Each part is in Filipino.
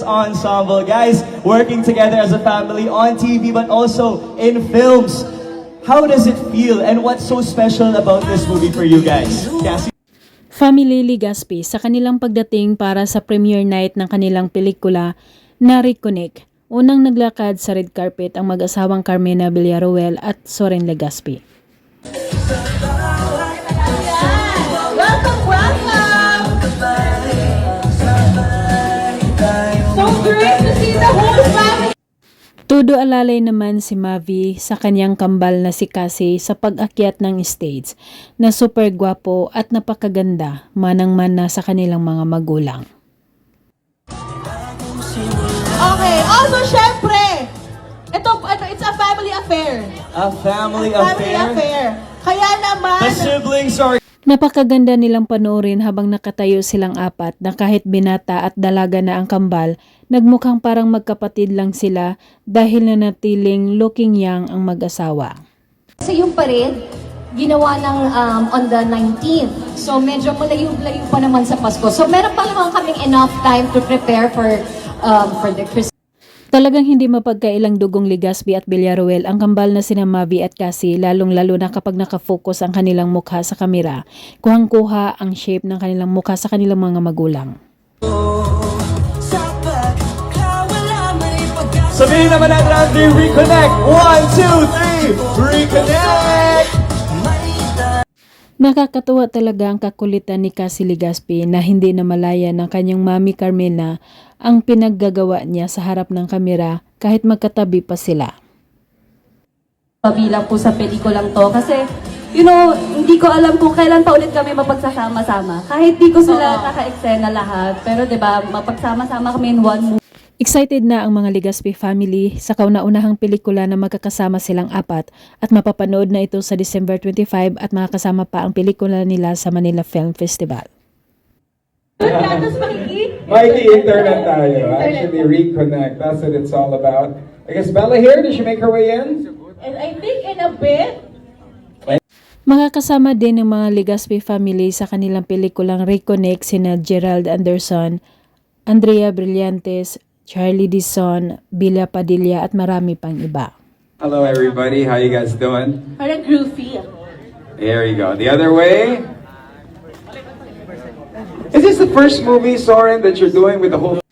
ensemble. Guys, working together as a family on TV but also in films. How does it feel and what's so special about this movie for you guys? Cassie? Family Legaspi sa kanilang pagdating para sa premiere night ng kanilang pelikula na Reconnect. Unang naglakad sa red carpet ang mag-asawang Carmena Villaruel at Soren Legaspi. Welcome! So great to see the whole family! Todo alalay naman si Mavi sa kanyang kambal na si Cassie sa pag-akyat ng stage na super gwapo at napakaganda manang-mana sa kanilang mga magulang. Okay, also syempre, it's a family affair. A family Family affair? affair. Kaya naman, The siblings are... Napakaganda nilang panoorin habang nakatayo silang apat na kahit binata at dalaga na ang kambal, nagmukhang parang magkapatid lang sila dahil nanatiling looking young ang mag-asawa. Kasi yung parade, ginawa ng on the 19th. So medyo malayo-layo pa naman sa Pasko. So meron pa naman kaming enough time to prepare for the Christmas. Talagang hindi mapagkailang dugong Legaspi at Villaruel ang kambal na sina Mavi at Cassie, lalong-lalo na kapag nakafocus ang kanilang mukha sa kamera. Kuhang-kuha ang shape ng kanilang mukha sa kanilang mga magulang. Sabihin naman natin, reconnect! 1, 2, 3, reconnect! Nakakatuwa talaga ang kakulitan ni Cassie Legaspi na hindi na malaya ng kanyang mami Carmena ang pinaggagawa niya sa harap ng kamera kahit magkatabi pa sila. Pabilang po sa pelikulang to kasi hindi ko alam kung kailan pa ulit kami mapagsasama-sama. Kahit di ko sila naka-eksena lahat, pero 'di ba, mapagsama-sama kami in one movie. Excited na ang mga Legaspi family sa kauna-unahang pelikula na magkakasama silang apat at mapapanood na ito sa December 25 at makakasama pa ang pelikula nila sa Manila Film Festival. Mikey, internet tayo. Actually, reconnect. That's what it's all about. I guess Bella here, did she make her way in? and I think in a bit, Makakasama din ng mga Legaspi family sa kanilang pelikulang Reconnect sina Gerald Anderson, Andrea Brillantes, Charlie Dizon, Bila Padilla at marami pang iba. Hello, everybody. How you guys doing? parang groovy. There you go. The other way. Is this the first movie, Soren, that you're doing with the whole...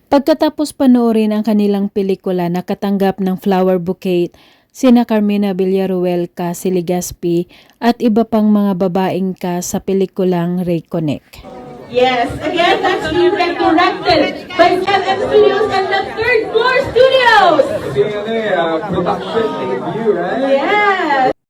Pagkatapos panoorin ang kanilang pelikula, nakatanggap ng flower bouquet sina Carmena Villaruel, Cassie Legaspi at iba pang mga babaeng cast sa pelikulang Reconnect. Yes, again, that's being directed by FM Studios and the Third Floor Studios. Production debut, right? Yes.